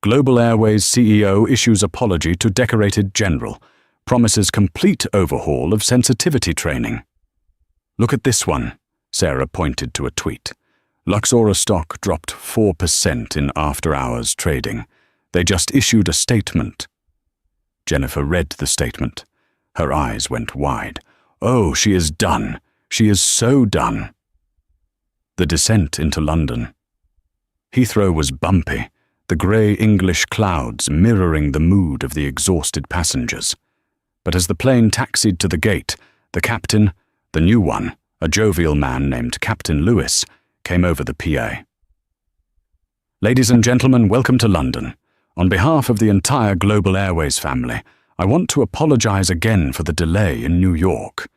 Global Airways CEO issues apology to decorated general, promises complete overhaul of sensitivity training." "Look at this one," Sarah pointed to a tweet. Luxora stock dropped 4% in after-hours trading. They just issued a statement. Jennifer read the statement. Her eyes went wide. Oh, she is done. She is so done. The descent into London. Heathrow was bumpy, the grey English clouds mirroring the mood of the exhausted passengers. But as the plane taxied to the gate, the captain, the new one, a jovial man named Captain Lewis, came over the PA. "Ladies and gentlemen, welcome to London. On behalf of the entire Global Airways family, I want to apologize again for the delay in New York.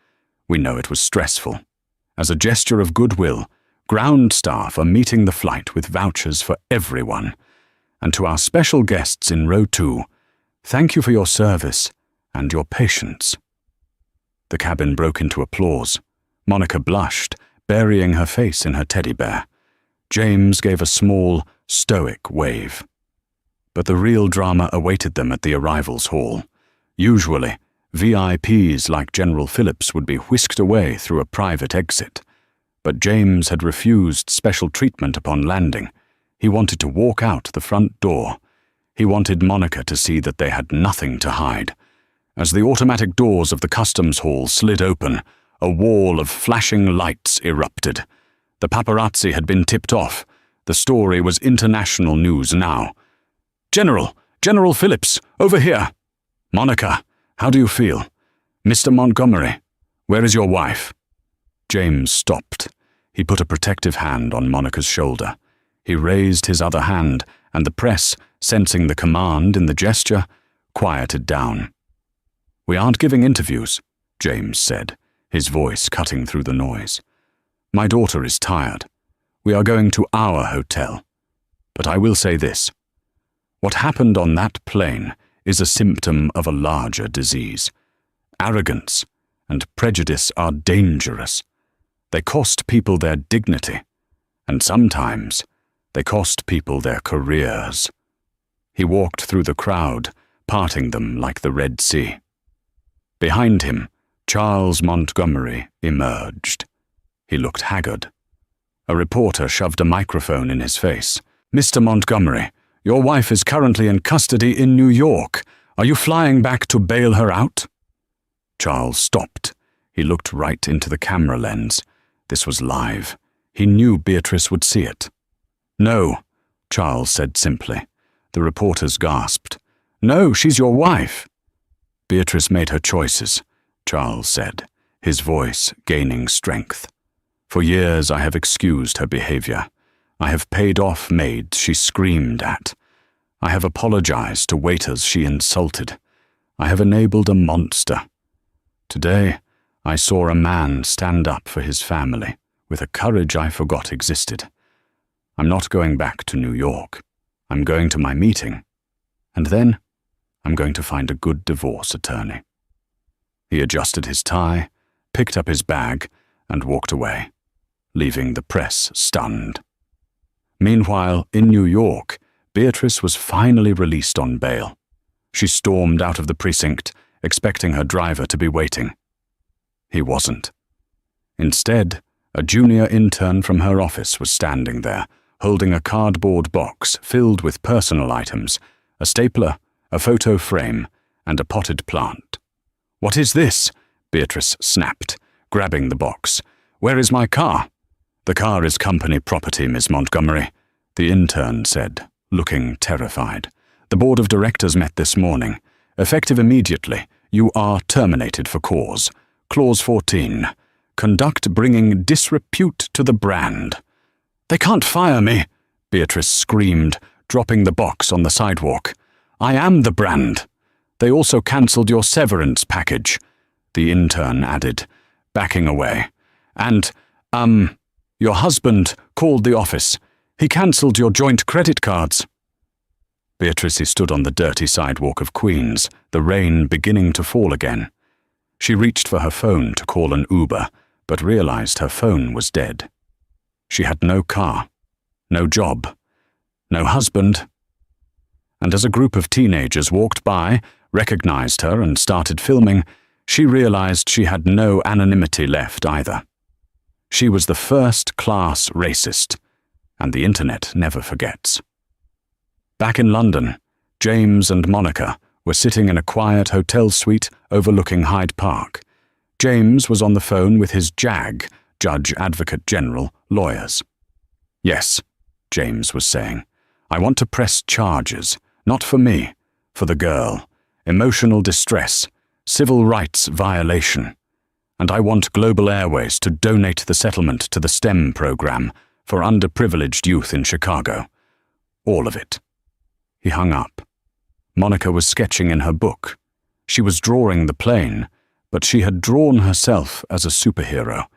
We know it was stressful. As a gesture of goodwill, ground staff are meeting the flight with vouchers for everyone. And to our special guests in row 2, thank you for your service and your patience." The cabin broke into applause. Monica blushed, burying her face in her teddy bear. James gave a small, stoic wave. But the real drama awaited them at the arrivals hall. Usually, VIPs like General Phillips would be whisked away through a private exit. But James had refused special treatment upon landing. He wanted to walk out the front door. He wanted Monica to see that they had nothing to hide. As the automatic doors of the customs hall slid open, a wall of flashing lights erupted. The paparazzi had been tipped off. The story was international news now. General Phillips, over here. Monica, how do you feel? Mr. Montgomery, where is your wife?" James stopped. He put a protective hand on Monica's shoulder. He raised his other hand, and the press, sensing the command in the gesture, quieted down. "We aren't giving interviews," James said, his voice cutting through the noise. "My daughter is tired. We are going to our hotel. But I will say this. What happened on that plane is a symptom of a larger disease. Arrogance and prejudice are dangerous. They cost people their dignity, and sometimes they cost people their careers." He walked through the crowd, parting them like the Red Sea. Behind him, Charles Montgomery emerged. He looked haggard. A reporter shoved a microphone in his face. "Mr. Montgomery, your wife is currently in custody in New York. Are you flying back to bail her out?" Charles stopped. He looked right into the camera lens. This was live. He knew Beatrice would see it. "No," Charles said simply. The reporters gasped. "No, she's your wife." "Beatrice made her choices," Charles said, his voice gaining strength. "For years I have excused her behavior. I have paid off maids she screamed at. I have apologized to waiters she insulted. I have enabled a monster. Today, I saw a man stand up for his family with a courage I forgot existed. I'm not going back to New York. I'm going to my meeting. And then, I'm going to find a good divorce attorney." He adjusted his tie, picked up his bag, and walked away, leaving the press stunned. Meanwhile, in New York, Beatrice was finally released on bail. She stormed out of the precinct, expecting her driver to be waiting. He wasn't. Instead, a junior intern from her office was standing there, holding a cardboard box filled with personal items, a stapler, a photo frame, and a potted plant. "What is this?" Beatrice snapped, grabbing the box. "Where is my car?" "The car is company property, Miss Montgomery," the intern said, looking terrified. "The board of directors met this morning. Effective immediately, you are terminated for cause. Clause 14. Conduct bringing disrepute to the brand." "They can't fire me," Beatrice screamed, dropping the box on the sidewalk. "I am the brand. They also cancelled your severance package," the intern added, backing away. "And, your husband called the office. He cancelled your joint credit cards." Beatrice stood on the dirty sidewalk of Queens, the rain beginning to fall again. She reached for her phone to call an Uber, but realized her phone was dead. She had no car, no job, no husband. And as a group of teenagers walked by, recognized her, and started filming, she realized she had no anonymity left either. She was the first-class racist, and the internet never forgets. Back in London, James and Monica were sitting in a quiet hotel suite overlooking Hyde Park. James was on the phone with his JAG, Judge Advocate General, lawyers. "Yes," James was saying, "I want to press charges, not for me, for the girl, emotional distress, civil rights violation. And I want Global Airways to donate the settlement to the STEM program for underprivileged youth in Chicago. All of it." He hung up. Monica was sketching in her book. She was drawing the plane, but she had drawn herself as a superhero,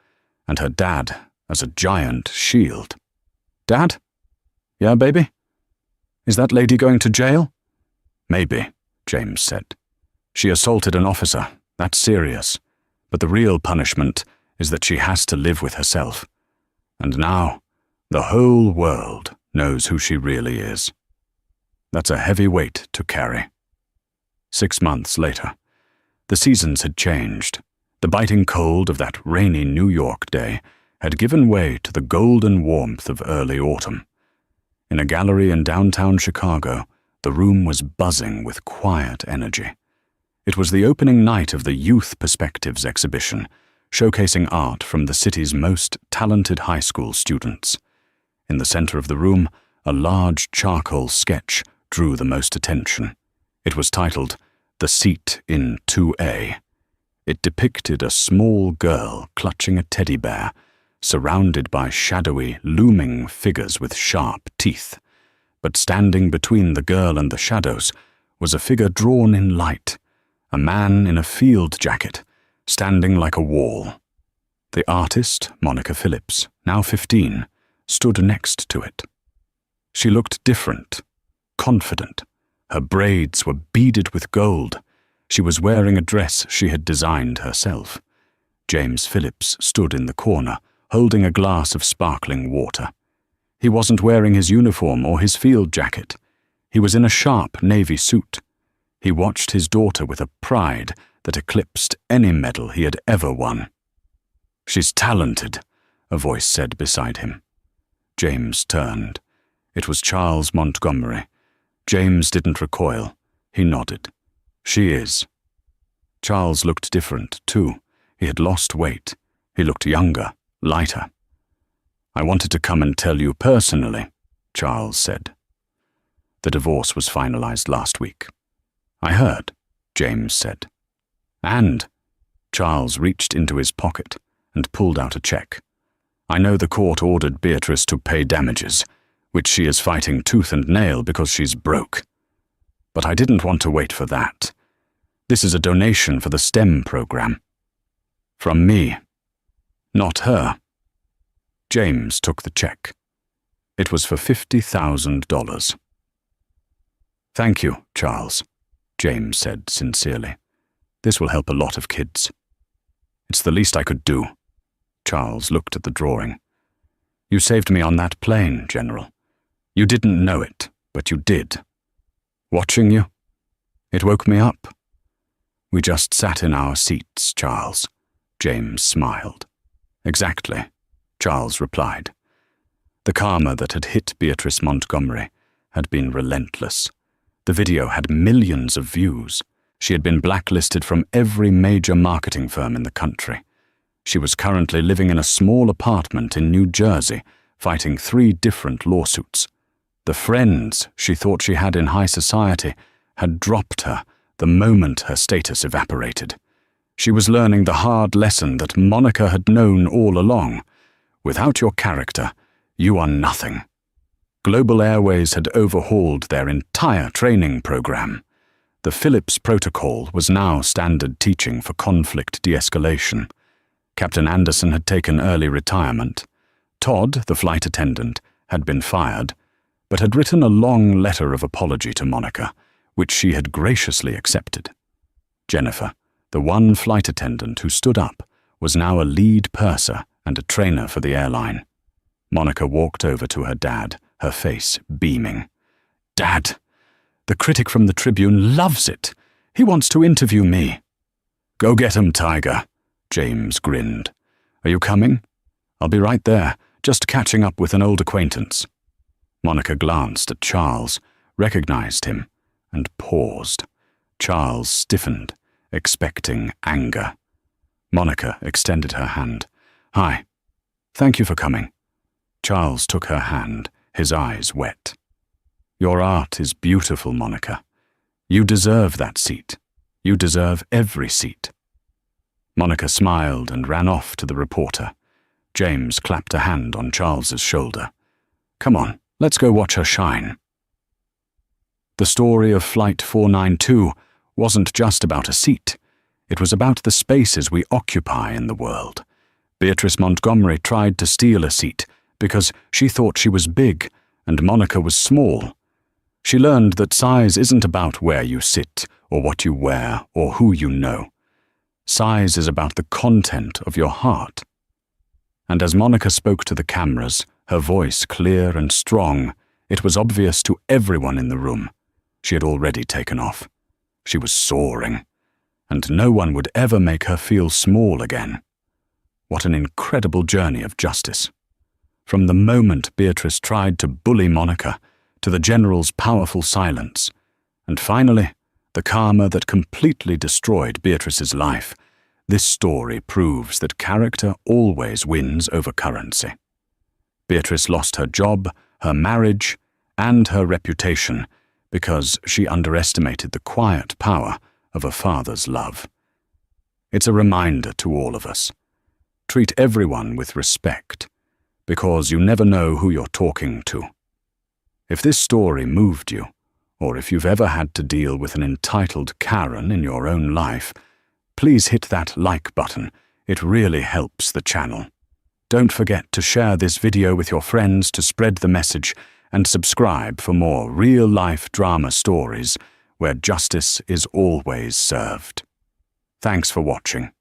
and her dad as a giant shield. "Dad? Yeah, baby? Is that lady going to jail?" "Maybe," James said. "She assaulted an officer. That's serious. But the real punishment is that she has to live with herself. And now, the whole world knows who she really is. That's a heavy weight to carry." 6 months later, the seasons had changed. The biting cold of that rainy New York day had given way to the golden warmth of early autumn. In a gallery in downtown Chicago, the room was buzzing with quiet energy. It was the opening night of the Youth Perspectives exhibition, showcasing art from the city's most talented high school students. In the center of the room, a large charcoal sketch drew the most attention. It was titled "The Seat in 2A." It depicted a small girl clutching a teddy bear, surrounded by shadowy, looming figures with sharp teeth. But standing between the girl and the shadows was a figure drawn in light, a man in a field jacket, standing like a wall. The artist, Monica Phillips, now 15, stood next to it. She looked different, confident. Her braids were beaded with gold. She was wearing a dress she had designed herself. James Phillips stood in the corner, holding a glass of sparkling water. He wasn't wearing his uniform or his field jacket. He was in a sharp navy suit. He watched his daughter with a pride that eclipsed any medal he had ever won. "She's talented," a voice said beside him. James turned. It was Charles Montgomery. James didn't recoil. He nodded. "She is." Charles looked different, too. He had lost weight. He looked younger, lighter. "I wanted to come and tell you personally," Charles said. The divorce was finalized last week. "I heard," James said. "And," Charles reached into his pocket and pulled out a check. "I know the court ordered Beatrice to pay damages, which she is fighting tooth and nail because she's broke. But I didn't want to wait for that. This is a donation for the STEM program. From me, not her." James took the check. It was for $50,000. "Thank you, Charles," James said sincerely. "This will help a lot of kids." "It's the least I could do." Charles looked at the drawing. "You saved me on that plane, General. You didn't know it, but you did. Watching you, it woke me up. We just sat in our seats, Charles. James smiled. Exactly, Charles replied. The karma that had hit Beatrice Montgomery had been relentless. The video had millions of views. She had been blacklisted from every major marketing firm in the country. She was currently living in a small apartment in New Jersey, fighting 3 different lawsuits. The friends she thought she had in high society had dropped her the moment her status evaporated. She was learning the hard lesson that Monica had known all along. Without your character, you are nothing. Global Airways had overhauled their entire training program. The Phillips Protocol was now standard teaching for conflict de-escalation. Captain Anderson had taken early retirement. Todd, the flight attendant, had been fired, but had written a long letter of apology to Monica, which she had graciously accepted. Jennifer, the one flight attendant who stood up, was now a lead purser and a trainer for the airline. Monica walked over to her dad, her face beaming. "Dad, the critic from the Tribune loves it. He wants to interview me." "Go get him, Tiger," James grinned. "Are you coming?" "I'll be right there, just catching up with an old acquaintance." Monica glanced at Charles, recognized him, and paused. Charles stiffened, expecting anger. Monica extended her hand. "Hi. Thank you for coming." Charles took her hand, his eyes wet. "Your art is beautiful, Monica. You deserve that seat. You deserve every seat." Monica smiled and ran off to the reporter. James clapped a hand on Charles's shoulder. "Come on, let's go watch her shine." The story of Flight 492 wasn't just about a seat. It was about the spaces we occupy in the world. Beatrice Montgomery tried to steal a seat because she thought she was big and Monica was small. She learned that size isn't about where you sit or what you wear or who you know. Size is about the content of your heart. And as Monica spoke to the cameras, her voice clear and strong, it was obvious to everyone in the room. She had already taken off. She was soaring, and no one would ever make her feel small again. What an incredible journey of justice. From the moment Beatrice tried to bully Monica, to the general's powerful silence, and finally, the karma that completely destroyed Beatrice's life, this story proves that character always wins over currency. Beatrice lost her job, her marriage, and her reputation because she underestimated the quiet power of a father's love. It's a reminder to all of us. Treat everyone with respect, because you never know who you're talking to. If this story moved you, or if you've ever had to deal with an entitled Karen in your own life, please hit that like button. It really helps the channel. Don't forget to share this video with your friends to spread the message, and subscribe for more real-life drama stories where justice is always served. Thanks for watching.